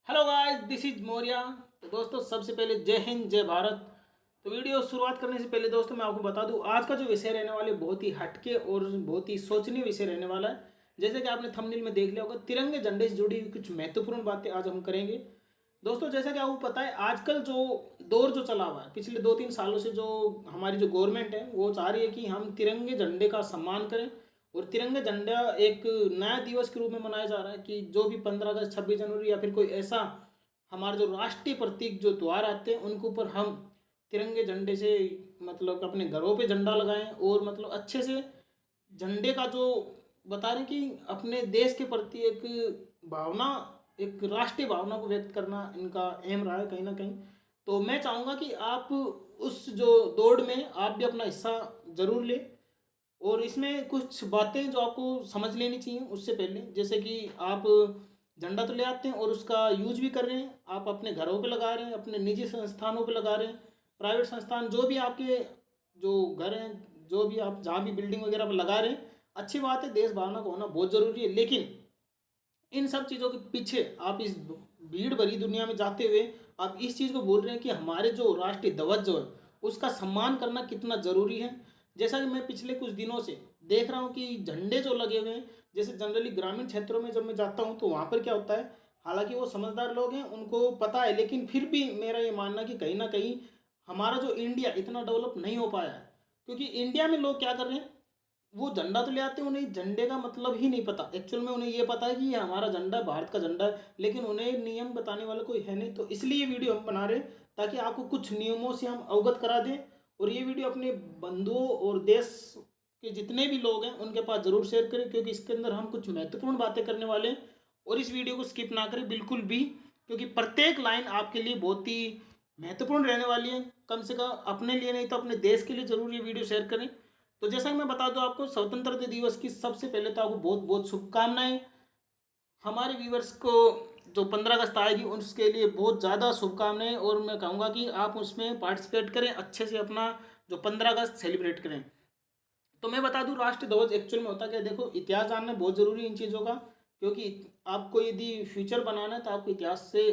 Hello guys, this is Maurya. तो दोस्तों, सबसे पहले जय हिंद जय भारत। तो वीडियो शुरुआत करने से पहले दोस्तों मैं आपको बता दूं, आज का जो विषय रहने वाले बहुत ही हटके और बहुत ही सोचनीय विषय रहने वाला है। जैसे कि आपने थंबनेल में देख लिया होगा, तिरंगे झंडे से जुड़ी हुई कुछ महत्वपूर्ण बातें आज हम करेंगे। दोस्तों, जैसा कि आपको पता है, आजकल जो दौर जो चला हुआ है पिछले 2-3 सालों से, जो हमारी जो गवर्नमेंट है वो चाह रही है कि हम तिरंगे झंडे का सम्मान करें। और तिरंगे झंडा एक नया दिवस के रूप में मनाया जा रहा है कि जो भी 15 अगस्त, 26 जनवरी या फिर कोई ऐसा हमारा जो राष्ट्रीय प्रतीक जो त्योहार आते हैं उनके ऊपर हम तिरंगे झंडे से मतलब अपने घरों पे झंडा लगाएं और मतलब अच्छे से झंडे का जो बता रहे हैं कि अपने देश के प्रति एक भावना, एक राष्ट्रीय भावना को व्यक्त करना इनका एम रहा है कहीं ना कहीं। तो मैं चाहूँगा कि आप उस जो दौड़ में आप भी अपना हिस्सा जरूर लें। और इसमें कुछ बातें जो आपको समझ लेनी चाहिए उससे पहले, जैसे कि आप झंडा तो ले आते हैं और उसका यूज भी कर रहे हैं, आप अपने घरों पे लगा रहे हैं, अपने निजी संस्थानों पे लगा रहे हैं, प्राइवेट संस्थान जो भी आपके जो घर हैं, जो भी आप जहाँ भी बिल्डिंग वगैरह पर लगा रहे हैं, अच्छी बात है, देश भावना का होना बहुत ज़रूरी है। लेकिन इन सब चीज़ों के पीछे आप इस भीड़ भरी दुनिया में जाते हुए आप इस चीज़ को बोल रहे हैं कि हमारे जो राष्ट्रीय ध्वज जो है उसका सम्मान करना कितना ज़रूरी है। जैसा कि मैं पिछले कुछ दिनों से देख रहा हूँ कि झंडे जो लगे हुए हैं, जैसे जनरली ग्रामीण क्षेत्रों में जब मैं जाता हूँ तो वहाँ पर क्या होता है, हालांकि वो समझदार लोग हैं, उनको पता है, लेकिन फिर भी मेरा ये मानना कि कहीं ना कहीं हमारा जो इंडिया इतना डेवलप नहीं हो पाया है। क्योंकि इंडिया में लोग क्या कर रहे हैं, वो झंडा तो ले आते हैं, उन्हें झंडे का मतलब ही नहीं पता। एक्चुअल में उन्हें ये पता है कि ये हमारा झंडा भारत का झंडा है, लेकिन उन्हें नियम बताने वाला कोई है नहीं। तो इसलिए ये वीडियो हम बना रहे हैं ताकि आपको कुछ नियमों से हम अवगत करा दें। और ये वीडियो अपने बंधुओं और देश के जितने भी लोग हैं उनके पास ज़रूर शेयर करें, क्योंकि इसके अंदर हम कुछ महत्वपूर्ण बातें करने वाले हैं। और इस वीडियो को स्किप ना करें बिल्कुल भी, क्योंकि प्रत्येक लाइन आपके लिए बहुत ही महत्वपूर्ण रहने वाली है। कम से कम अपने लिए नहीं तो अपने देश के लिए ज़रूर ये वीडियो शेयर करें। तो जैसा कि मैं बता दूं आपको, स्वतंत्रता दिवस की सबसे पहले तो आपको बहुत बहुत शुभकामनाएं। हमारे व्यूवर्स को जो 15 अगस्त आएगी उसके लिए बहुत ज़्यादा शुभकामनाएं, और मैं कहूँगा कि आप उसमें पार्टिसिपेट करें, अच्छे से अपना जो 15 अगस्त सेलिब्रेट करें। तो मैं बता दूं, राष्ट्रीय ध्वज एक्चुअल में होता क्या है। देखो, इतिहास जानना बहुत ज़रूरी है इन चीज़ों का, क्योंकि आपको यदि फ्यूचर बनाना है तो आपको इतिहास से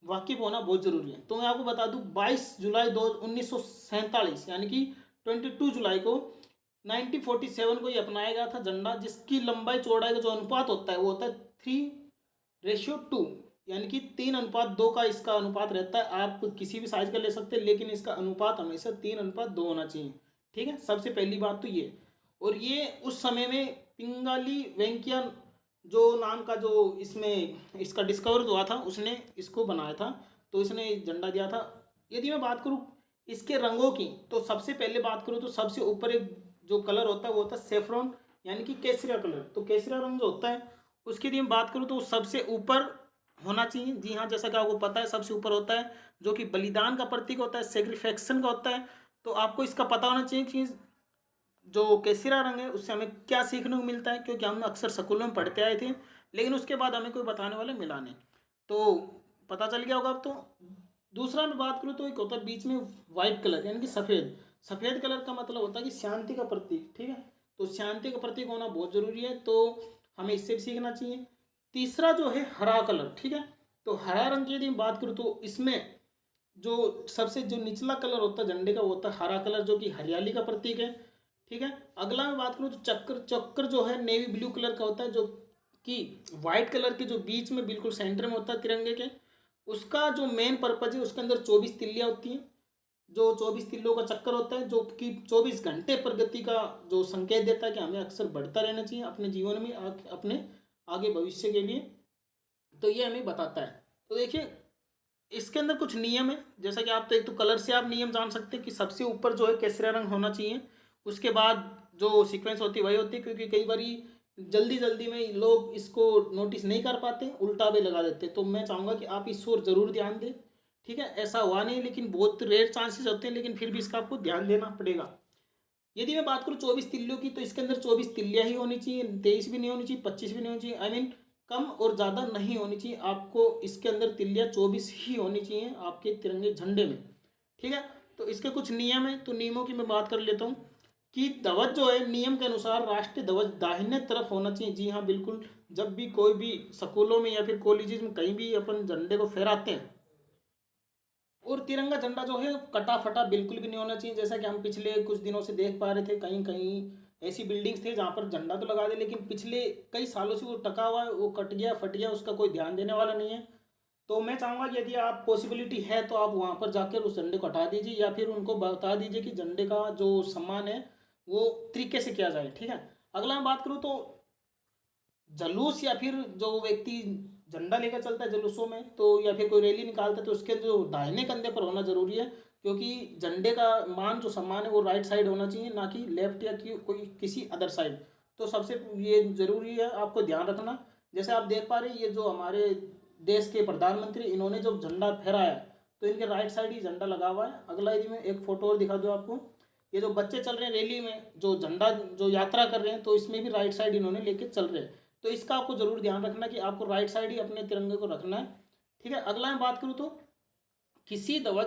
वाकिफ होना बहुत ज़रूरी है। तो मैं आपको बता दूं, 22 जुलाई 1947 यानी कि 22 जुलाई को 1947 को ये अपनाया गया था झंडा, जिसकी लंबाई चौड़ाई का जो अनुपात होता है वो होता है 3:2, यानी कि 3:2 का इसका अनुपात रहता है। आप किसी भी साइज का ले सकते हैं, लेकिन इसका अनुपात हमेशा 3:2 होना चाहिए। ठीक है, सबसे पहली बात तो ये। और ये उस समय में पिंगाली वेंकैया जो नाम का जो इसमें इसका डिस्कवर हुआ था उसने इसको बनाया था, तो इसने झंडा दिया था। यदि मैं बात करूँ इसके रंगों की, तो सबसे पहले बात करूँ तो सबसे ऊपर एक जो कलर होता है वो होता है सेफ्रॉन, यानी कि केसरिया कलर। तो केसरिया रंग जो होता है उसकी यदि मैं बात करूँ तो सबसे ऊपर होना चाहिए। जी हाँ, जैसा कि आपको पता है सबसे ऊपर होता है जो कि बलिदान का प्रतीक होता है, सेक्रीफेक्शन का होता है। तो आपको इसका पता होना चाहिए कि जो केसरिया रंग है उससे हमें क्या सीखने को मिलता है, क्योंकि हम अक्सर स्कूलों में पढ़ते आए थे, लेकिन उसके बाद हमें कोई बताने वाला मिला नहीं। तो पता चल गया होगा अब तो। दूसरा मैं बात करूँ तो एक होता है बीच में वाइट कलर, यानी कि सफ़ेद। सफ़ेद कलर का मतलब होता है कि शांति का प्रतीक। ठीक है, तो शांति का प्रतीक होना बहुत ज़रूरी है, तो हमें इससे भी सीखना चाहिए। तीसरा जो है हरा कलर। ठीक है, तो हरा रंग की यदि मैं बात करूँ तो इसमें जो सबसे जो निचला कलर होता है झंडे का वो होता है हरा कलर, जो कि हरियाली का प्रतीक है। ठीक है, अगला मैं बात करूँ तो चक्र। चक्र जो है नेवी ब्लू कलर का होता है, जो कि वाइट कलर के जो बीच में बिल्कुल सेंटर में होता है तिरंगे के। उसका जो मेन पर्पज है, उसके अंदर 24 तिल्लियाँ होती हैं, जो 24 तिल्लों का चक्कर होता है, जो कि 24 घंटे प्रगति का जो संकेत देता है कि हमें अक्सर बढ़ता रहना चाहिए अपने जीवन में, अपने आगे भविष्य के लिए। तो ये हमें बताता है। तो देखिए, इसके अंदर कुछ नियम है, जैसा कि आप तो एक तो कलर से आप नियम जान सकते हैं कि सबसे ऊपर जो है केसरिया रंग होना चाहिए। उसके बाद जो सीक्वेंस होती है वही होती है, क्योंकि कई बारी जल्दी जल्दी में लोग इसको नोटिस नहीं कर पाते, उल्टा भी लगा देते। तो मैं चाहूँगा कि आप इस ओर ज़रूर ध्यान दें। ठीक है, ऐसा हुआ नहीं, लेकिन बहुत रेयर चांसेस होते हैं, लेकिन फिर भी इसका आपको ध्यान देना पड़ेगा। यदि मैं बात करूँ 24 तिल्लियों की, तो इसके अंदर 24 तिल्लियाँ ही होनी चाहिए, 23 भी नहीं होनी चाहिए, 25 भी नहीं होनी चाहिए। आई मीन कम और ज़्यादा नहीं होनी चाहिए। आपको इसके अंदर तिल्लियाँ 24 ही होनी चाहिए आपके तिरंगे झंडे में। ठीक है, तो इसके कुछ नियम हैं, तो नियमों की मैं बात कर लेता हूँ कि ध्वज जो है नियम के अनुसार राष्ट्रीय ध्वज दाहिने तरफ होना चाहिए। जी हाँ बिल्कुल, जब भी कोई भी स्कूलों में या फिर कॉलेजेस में कहीं भी अपन झंडे को फहराते हैं, और तिरंगा झंडा जो है कटा फटा बिल्कुल भी नहीं होना चाहिए। जैसा कि हम पिछले कुछ दिनों से देख पा रहे थे, कहीं कहीं ऐसी बिल्डिंग्स थे जहाँ पर झंडा तो लगा दे, लेकिन पिछले कई सालों से वो टका हुआ है, वो कट गया फट गया, उसका कोई ध्यान देने वाला नहीं है। तो मैं चाहूँगा कि यदि आप पॉसिबिलिटी है तो आप वहाँ पर जाकर उस झंडे को हटा दीजिए, या फिर उनको बता दीजिए कि झंडे का जो सम्मान है वो तरीके से किया जाए। ठीक है। अगला मैं बात करूँ तो जलूस, या फिर जो व्यक्ति झंडा लेकर चलता है जुलूसों में, तो या फिर कोई रैली निकालता है, तो उसके जो दाहिने कंधे पर होना जरूरी है, क्योंकि झंडे का मान जो सम्मान है वो राइट साइड होना चाहिए, ना कि लेफ्ट या कोई किसी अदर साइड। तो सबसे ये जरूरी है आपको ध्यान रखना। जैसे आप देख पा रहे हैं, ये जो हमारे देश के प्रधानमंत्री, इन्होंने जो झंडा फहराया तो इनके राइट साइड ही झंडा लगा हुआ है। अगला यदि मैं एक फोटो और दिखा दूँ आपको, ये जो बच्चे चल रहे हैं रैली में, जो झंडा जो यात्रा कर रहे हैं, तो इसमें भी राइट साइड इन्होंने लेके चल रहे हैं। तो इसका आपको जरूर ध्यान रखना कि आपको राइट साइड ही अपने तिरंगे को रखना है। ठीक है। अगला मैं बात करूँ तो किसी ध्वज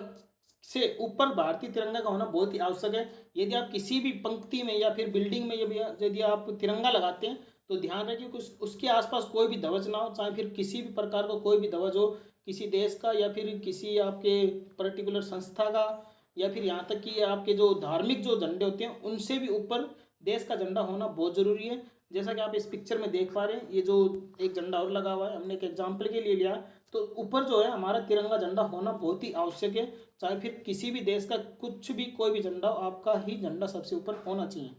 से ऊपर भारतीय तिरंगा का होना बहुत ही आवश्यक है। यदि आप किसी भी पंक्ति में या फिर बिल्डिंग में यदि आप तिरंगा लगाते हैं, तो ध्यान रखिए कि उसके आसपास कोई भी ध्वज ना हो, चाहे फिर किसी भी प्रकार का कोई भी ध्वज हो, किसी देश का या फिर किसी आपके पर्टिकुलर संस्था का, या फिर यहाँ तक कि आपके जो धार्मिक जो झंडे होते हैं उनसे भी ऊपर देश का झंडा होना बहुत ज़रूरी है। जैसा कि आप इस पिक्चर में देख पा रहे हैं, ये जो एक झंडा और लगा हुआ है, हमने एक एग्जाम्पल के लिए लिया, तो ऊपर जो है हमारा तिरंगा झंडा होना बहुत ही आवश्यक है। चाहे फिर किसी भी देश का कुछ भी कोई भी झंडा हो, आपका ही झंडा सबसे ऊपर होना चाहिए।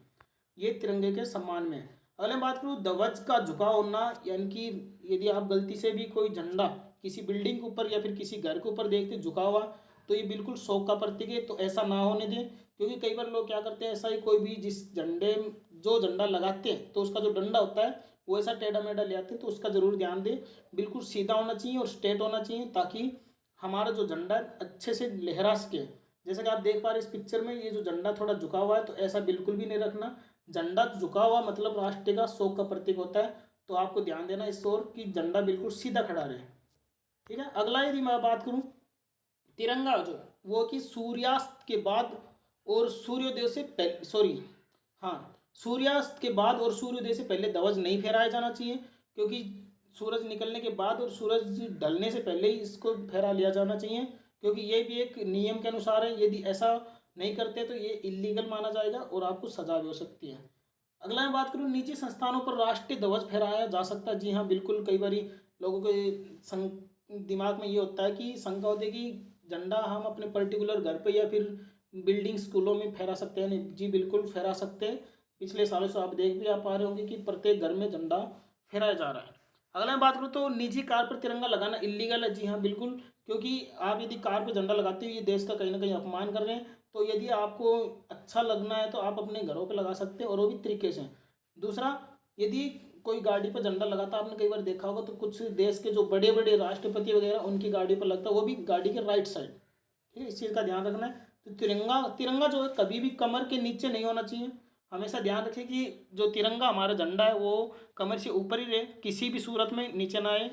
ये तिरंगे के सम्मान में है। अगले बात करूँ ध्वज का झुकाव होना, यानी कि यदि आप गलती से भी कोई झंडा किसी बिल्डिंग के ऊपर या फिर किसी घर के ऊपर देखते झुका हुआ, तो ये बिल्कुल शौक का प्रतीक है, तो ऐसा ना होने दें। क्योंकि कई बार लोग क्या करते हैं, ऐसा ही कोई भी जिस झंडे जो झंडा लगाते हैं तो उसका जो डंडा होता है वो ऐसा टेढ़ा मेढ़ा ले आते हैं, तो उसका जरूर ध्यान दें। बिल्कुल सीधा होना चाहिए और स्ट्रेट होना चाहिए, ताकि हमारा जो झंडा अच्छे से लहरा सके। जैसे कि आप देख पा रहे हैं इस पिक्चर में, ये जो झंडा थोड़ा झुका हुआ है, तो ऐसा बिल्कुल भी नहीं रखना। झंडा झुका हुआ मतलब राष्ट्र का शौक का प्रतीक होता है, तो आपको ध्यान देना इस ओर कि झंडा बिल्कुल सीधा खड़ा रहे। ठीक है। अगला यदि मैं बात करूं, तिरंगा जो है वो कि सूर्यास्त के बाद और सूर्योदय से पहले, सॉरी हाँ, सूर्यास्त के बाद और सूर्योदय से पहले ध्वज नहीं फहराया जाना चाहिए, क्योंकि सूरज निकलने के बाद और सूरज ढलने से पहले ही इसको फहरा लिया जाना चाहिए, क्योंकि ये भी एक नियम के अनुसार है। यदि ऐसा नहीं करते तो ये इलीगल माना जाएगा और आपको सजा भी हो सकती है। अगला मैं बात करूँ, निजी संस्थानों पर राष्ट्रीय ध्वज फहराया जा सकता है। जी हाँ बिल्कुल, कई बार लोगों के दिमाग में ये होता है कि शंका होती है कि झंडा हम अपने पर्टिकुलर घर पे या फिर बिल्डिंग स्कूलों में फहरा सकते हैं। नहीं जी बिल्कुल फहरा सकते हैं। पिछले सालों से आप देख भी आप पा रहे होंगे कि प्रत्येक घर में झंडा फहराया जा रहा है। अगला मैं बात करूँ तो निजी कार पर तिरंगा लगाना इलीगल है। जी हाँ बिल्कुल, क्योंकि आप यदि कार पर झंडा लगाते हो ये देश का कहीं ना कहीं अपमान कर रहे हैं। तो यदि आपको अच्छा लगना है तो आप अपने घरों पर लगा सकते हैं, और वो भी तरीके से। दूसरा, यदि कोई गाड़ी पर झंडा लगाता है, आपने कई बार देखा होगा, तो कुछ देश के जो बड़े बड़े राष्ट्रपति वगैरह उनकी गाड़ी पर लगता है, वो भी गाड़ी के राइट साइड। ठीक है, इस चीज़ का ध्यान रखना है। तो तिरंगा तिरंगा जो है कभी भी कमर के नीचे नहीं होना चाहिए। हमेशा ध्यान रखें कि जो तिरंगा हमारा झंडा है वो कमर से ऊपर ही रहे, किसी भी सूरत में नीचे ना आए।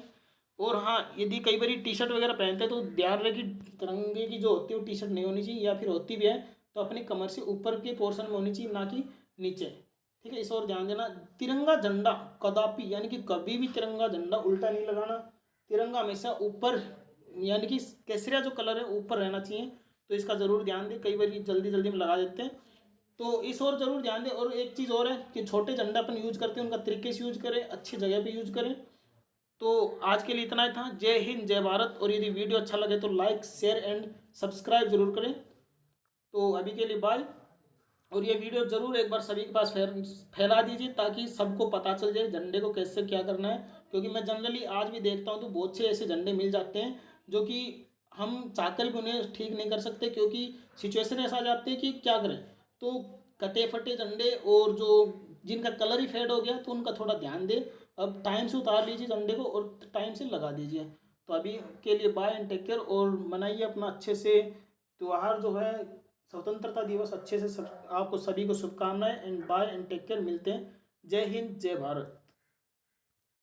और हाँ, यदि कई बार टी शर्ट वगैरह पहनते हैं तो ध्यान रहे कि तिरंगे की जो होती है वो टी शर्ट नहीं होनी चाहिए, या फिर होती भी है तो अपनी कमर से ऊपर के पोर्शन में होनी चाहिए, ना कि नीचे। ठीक है, इस और ध्यान देना। तिरंगा झंडा कदापि यानी कि कभी भी तिरंगा झंडा उल्टा नहीं लगाना। तिरंगा हमेशा ऊपर, यानी कि केसरिया जो कलर है ऊपर रहना चाहिए। तो इसका ज़रूर ध्यान दें, कई बार ये जल्दी जल्दी में लगा देते हैं, तो इस और ज़रूर ध्यान दें। और एक चीज़ और है कि छोटे झंडा अपन यूज करते हैं उनका तरीके से यूज करें, अच्छी जगह पे यूज करें। तो आज के लिए इतना ही था। जय हिंद जय भारत। और यदि वीडियो अच्छा लगे तो लाइक शेयर एंड सब्सक्राइब जरूर करें। तो अभी के लिए बाय। और ये वीडियो ज़रूर एक बार सभी के पास फैला दीजिए, ताकि सबको पता चल जाए झंडे को कैसे क्या करना है। क्योंकि मैं जनरली आज भी देखता हूँ तो बहुत से ऐसे झंडे मिल जाते हैं जो कि हम चाहकर भी उन्हें ठीक नहीं कर सकते, क्योंकि सिचुएशन ऐसा आ जाती है कि क्या करें। तो कटे फटे झंडे और जो जिनका कलर ही फेड हो गया, तो उनका थोड़ा ध्यान दें। अब टाइम से उतार लीजिए झंडे को और टाइम से लगा दीजिए। तो अभी के लिए बाय एंड टेक केयर, और मनाइए अपना अच्छे से त्यौहार जो है स्वतंत्रता दिवस अच्छे से। सब आपको सभी को शुभकामनाएं and bye and take care. मिलते हैं। जय हिंद जय भारत।